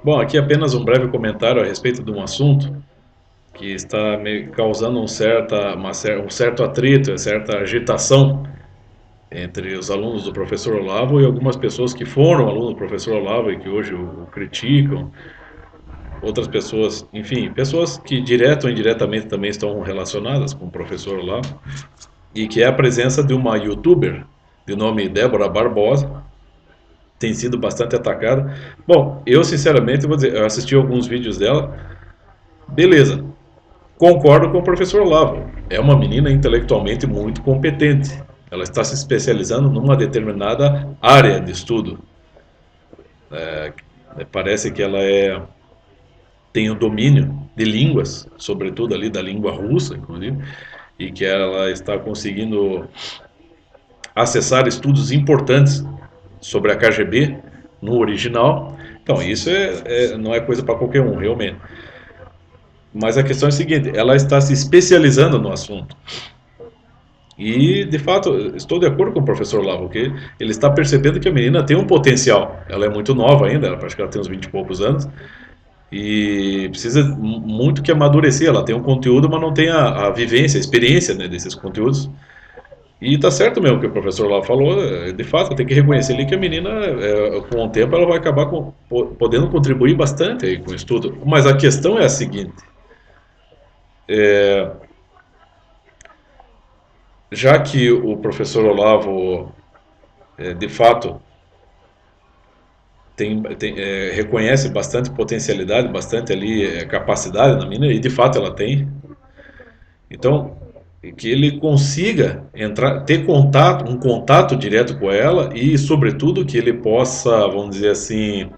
Bom, aqui apenas um breve comentário a respeito de um assunto que está causando um certo atrito, certa agitação entre os alunos do professor Olavo e algumas pessoas que foram alunos do professor Olavo e que hoje o criticam, outras pessoas, enfim, pessoas que direto ou indiretamente também estão relacionadas com o professor Olavo, e que é a presença de uma youtuber de nome Débora Barbosa, tem sido bastante atacada. Bom, eu sinceramente vou dizer, eu assisti alguns vídeos dela, beleza, concordo com o professor Olavo. É uma menina intelectualmente muito competente. Ela está se especializando numa determinada área de estudo. Parece que tem o domínio de línguas, sobretudo ali da língua russa, inclusive, e que ela está conseguindo acessar estudos importantes sobre a KGB no original. Então, isso não é coisa para qualquer um, realmente. Mas a questão é a seguinte: ela está se especializando no assunto. E, de fato, estou de acordo com o professor Lavo, que ele está percebendo que a menina tem um potencial. Ela é muito nova ainda, acho que ela tem uns 20 e poucos anos, e precisa muito que amadurecer. Ela tem um conteúdo, mas não tem a vivência, a experiência, né, desses conteúdos. E tá certo mesmo o que o professor Lavo falou, de fato, tem que reconhecer ali que a menina, com o tempo, ela vai acabar podendo contribuir bastante aí com o estudo. Mas a questão é a seguinte: já que o professor Olavo, de fato, reconhece bastante potencialidade, bastante ali capacidade na mina, e de fato ela tem. Então, que ele consiga entrar, ter contato, um contato direto com ela e, sobretudo, que ele possa, vamos dizer assim,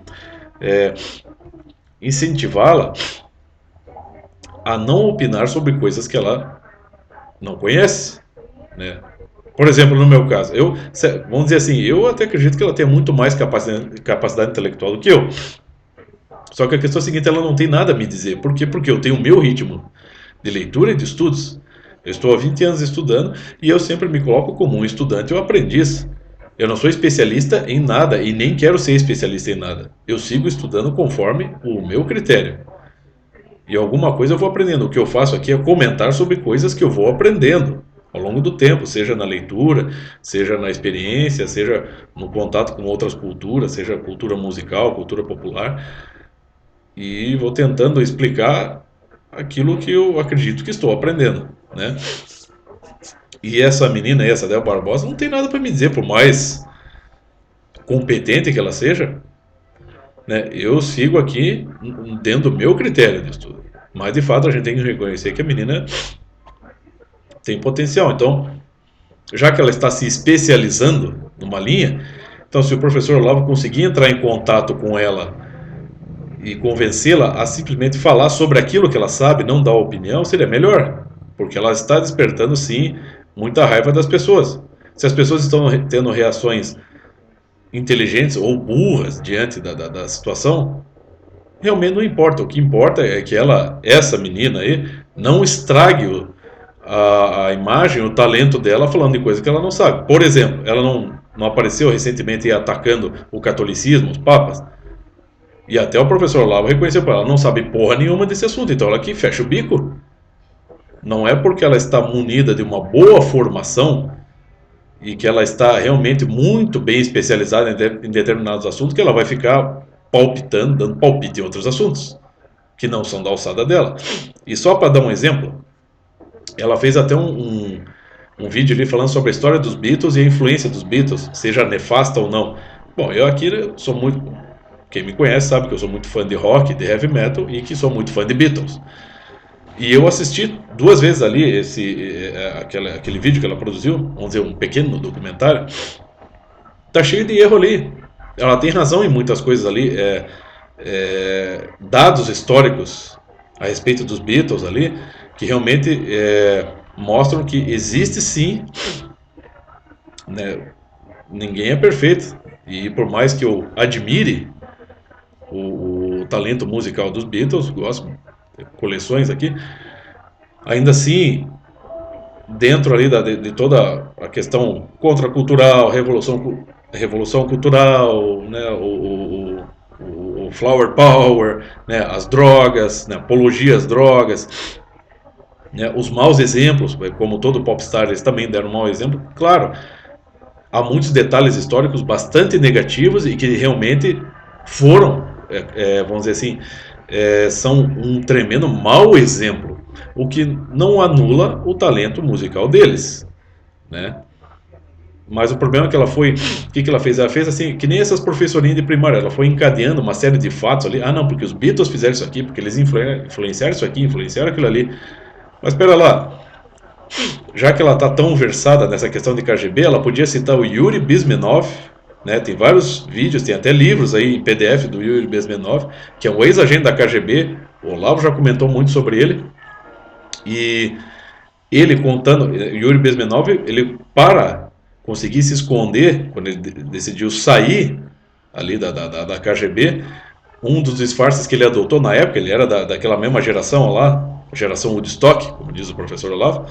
incentivá-la a não opinar sobre coisas que ela não conhece, né? Por exemplo, no meu caso, vamos dizer assim, eu até acredito que ela tenha muito mais capacidade intelectual do que eu. Só que a questão é a seguinte, ela não tem nada a me dizer. Por quê? Porque eu tenho o meu ritmo de leitura e de estudos. Eu estou há 20 anos estudando e eu sempre me coloco como um estudante ou aprendiz. Eu não sou especialista em nada e nem quero ser especialista em nada. Eu sigo estudando conforme o meu critério. E alguma coisa eu vou aprendendo. O que eu faço aqui é comentar sobre coisas que eu vou aprendendo ao longo do tempo, seja na leitura, seja na experiência, seja no contato com outras culturas, seja cultura musical, cultura popular, e vou tentando explicar aquilo que eu acredito que estou aprendendo, né? E essa menina, essa Del Barbosa, não tem nada para me dizer, por mais competente que ela seja, né? Eu sigo aqui dentro do meu critério de estudo. Mas de fato a gente tem que reconhecer que a menina tem potencial. Então, já que ela está se especializando numa linha, então se o professor Olavo conseguir entrar em contato com ela e convencê-la a simplesmente falar sobre aquilo que ela sabe, não dar opinião, seria melhor, porque ela está despertando sim muita raiva das pessoas. Se as pessoas estão tendo reações inteligentes ou burras diante da situação, realmente não importa. O que importa é que essa menina aí, não estrague a imagem, o talento dela falando de coisa que ela não sabe. Por exemplo, ela não apareceu recentemente atacando o catolicismo, os papas? E até o professor Lavo reconheceu para ela, não sabe porra nenhuma desse assunto, então ela que fecha o bico. Não é porque ela está munida de uma boa formação e que ela está realmente muito bem especializada em determinados assuntos que ela vai ficar palpitando, dando palpite em outros assuntos que não são da alçada dela. E só para dar um exemplo, ela fez até um vídeo ali falando sobre a história dos Beatles e a influência dos Beatles, seja nefasta ou não. Bom, eu aqui sou muito. Quem me conhece sabe que eu sou muito fã de rock, de heavy metal e que sou muito fã de Beatles. E eu assisti duas vezes ali aquele vídeo que ela produziu, vamos dizer, um pequeno documentário. Tá cheio de erro ali. Ela tem razão em muitas coisas ali. Dados históricos a respeito dos Beatles ali, que realmente mostram que existe sim, né, ninguém é perfeito. E por mais que eu admire o talento musical dos Beatles, gosto de coleções aqui, ainda assim, dentro ali de toda a questão contracultural, revolução cultural, né, o flower power, né, as drogas, né, apologia às drogas, né, os maus exemplos, como todo popstar, eles também deram um mau exemplo. Claro, há muitos detalhes históricos bastante negativos e que realmente foram, vamos dizer assim, são um tremendo mau exemplo, o que não anula o talento musical deles, né? Mas o problema é que ela foi, o que ela fez? Ela fez assim, que nem essas professorinhas de primária, ela foi encadeando uma série de fatos ali. Ah, não, porque os Beatles fizeram isso aqui, porque eles influenciaram isso aqui, influenciaram aquilo ali. Mas espera lá, já que ela está tão versada nessa questão de KGB, ela podia citar o Yuri Bezmenov, né? Tem vários vídeos, tem até livros aí em PDF do Yuri Bezmenov, que é um ex-agente da KGB. O Olavo já comentou muito sobre ele. E ele contando, Yuri Bezmenov, ele para conseguir se esconder, quando ele decidiu sair ali da KGB, um dos disfarces que ele adotou na época, ele era daquela mesma geração lá, geração Woodstock, como diz o professor Olavo.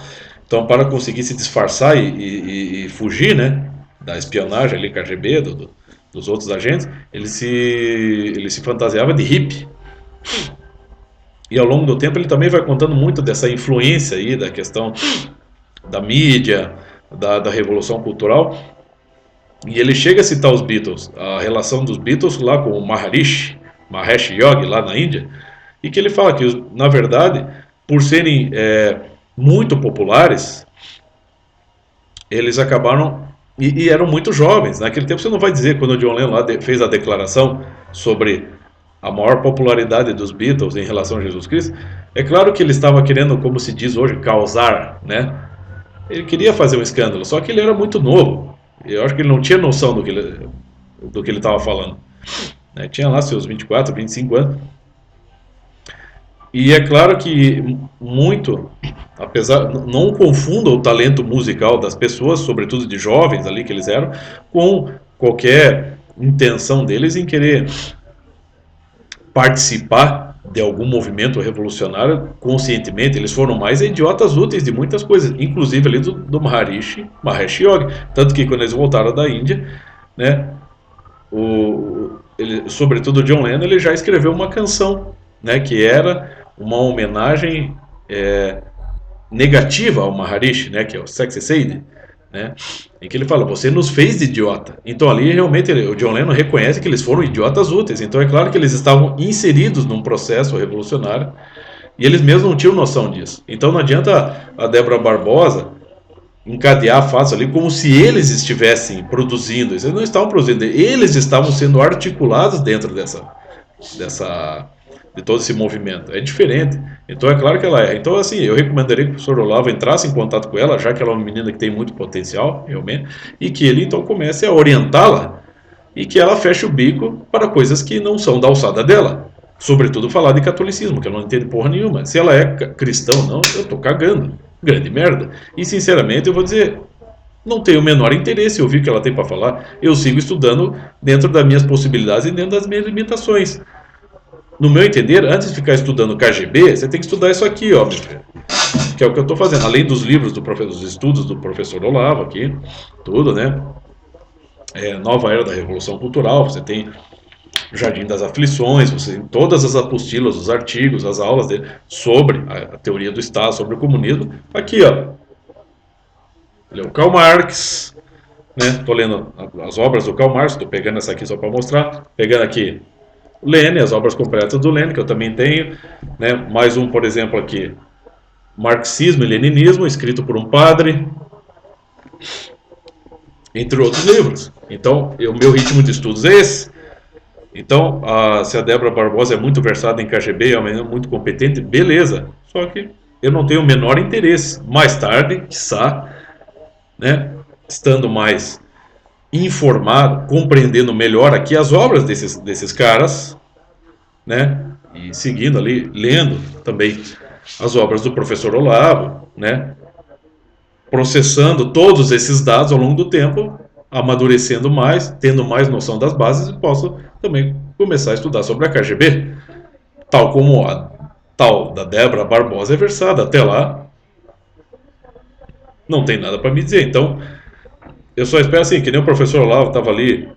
Então, para conseguir se disfarçar e fugir, né, da espionagem ali, KGB, dos outros agentes, ele se fantasiava de hippie. E ao longo do tempo ele também vai contando muito dessa influência aí, da questão da mídia, da revolução cultural. E ele chega a citar os Beatles, a relação dos Beatles lá com o Mahesh Yogi, lá na Índia, e que ele fala que, na verdade, por serem muito populares, eles acabaram e eram muito jovens. Naquele tempo você não vai dizer, quando o John Lennon lá fez a declaração sobre a maior popularidade dos Beatles em relação a Jesus Cristo, é claro que ele estava querendo, como se diz hoje, causar, né? Ele queria fazer um escândalo, só que ele era muito novo. Eu acho que ele não tinha noção do que ele estava falando, né? Tinha lá seus 24, 25 anos. E é claro que muito, apesar, não confunda o talento musical das pessoas, sobretudo de jovens ali que eles eram, com qualquer intenção deles em querer participar de algum movimento revolucionário conscientemente. Eles foram mais idiotas úteis de muitas coisas, inclusive ali do Mahesh Yogi. Tanto que quando eles voltaram da Índia, né, sobretudo o John Lennon, ele já escreveu uma canção, né, que era uma homenagem negativa ao Maharishi, né, que é o Sexy Sadie, né, em que ele fala, você nos fez de idiota. Então ali realmente o John Lennon reconhece que eles foram idiotas úteis. Então é claro que eles estavam inseridos num processo revolucionário e eles mesmos não tinham noção disso. Então não adianta a Débora Barbosa encadear fatos ali como se eles estivessem produzindo. Eles não estavam produzindo, eles estavam sendo articulados dentro de todo esse movimento. É diferente. Então é claro que ela é. Então assim, eu recomendaria que o professor Olavo entrasse em contato com ela, já que ela é uma menina que tem muito potencial, realmente, e que ele então comece a orientá-la e que ela feche o bico para coisas que não são da alçada dela. Sobretudo falar de catolicismo, que ela não entende porra nenhuma. Se ela é cristã ou não, eu tô cagando. Grande merda. E sinceramente eu vou dizer, não tenho o menor interesse em ouvir o que ela tem para falar. Eu sigo estudando dentro das minhas possibilidades e dentro das minhas limitações. No meu entender, antes de ficar estudando KGB, você tem que estudar isso aqui, ó, meu filho. Que é o que eu estou fazendo. Além dos livros dos estudos do professor Olavo aqui, tudo, né? Nova Era da Revolução Cultural, você tem Jardim das Aflições, você tem todas as apostilas, os artigos, as aulas dele sobre a teoria do Estado, sobre o comunismo. Aqui, ó. Ele é o Karl Marx, né? Estou lendo as obras do Karl Marx, estou pegando essa aqui só para mostrar. Pegando aqui Lenin, as obras completas do Lenin, que eu também tenho, né? Mais um, por exemplo, aqui, Marxismo e Leninismo, escrito por um padre, entre outros livros. Então, o meu ritmo de estudos é esse. Então, se a Débora Barbosa é muito versada em KGB, é uma menina muito competente, beleza. Só que eu não tenho o menor interesse. Mais tarde, quiçá, né, estando mais informado, compreendendo melhor aqui as obras desses caras, né, e seguindo ali, lendo também as obras do professor Olavo, né, processando todos esses dados ao longo do tempo, amadurecendo mais, tendo mais noção das bases, e posso também começar a estudar sobre a KGB, tal como a tal da Débora Barbosa é versada. Até lá, não tem nada para me dizer. Então, eu só espero assim, que nem o professor Olavo estava ali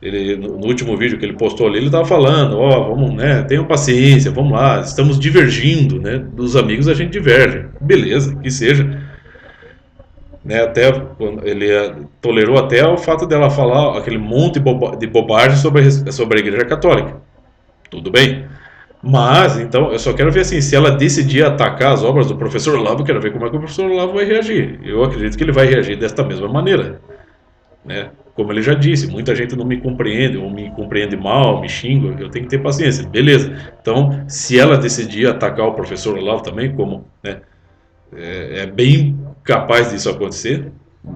Ele, no último vídeo que ele postou ali, ele estava falando, ó, vamos, né, tenham paciência, vamos lá, estamos divergindo, né, dos amigos a gente diverge, beleza, que seja, né, até ele tolerou até o fato dela falar aquele monte de bobagem sobre a Igreja Católica, tudo bem, mas, então, eu só quero ver assim, se ela decidir atacar as obras do professor Olavo, eu quero ver como é que o professor Olavo vai reagir. Eu acredito que ele vai reagir desta mesma maneira, né? Como ele já disse, muita gente não me compreende, ou me compreende mal, me xinga, eu tenho que ter paciência. Beleza. Então, se ela decidir atacar o professor Olavo também, como, né, é bem capaz disso acontecer,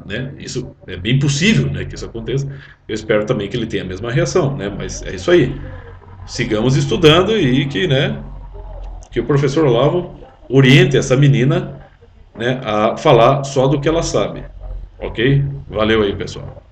né? Isso é bem possível, né, que isso aconteça. Eu espero também que ele tenha a mesma reação, né? Mas é isso aí. Sigamos estudando e que, né, que o professor Olavo oriente essa menina, né, a falar só do que ela sabe. Ok? Valeu aí, pessoal.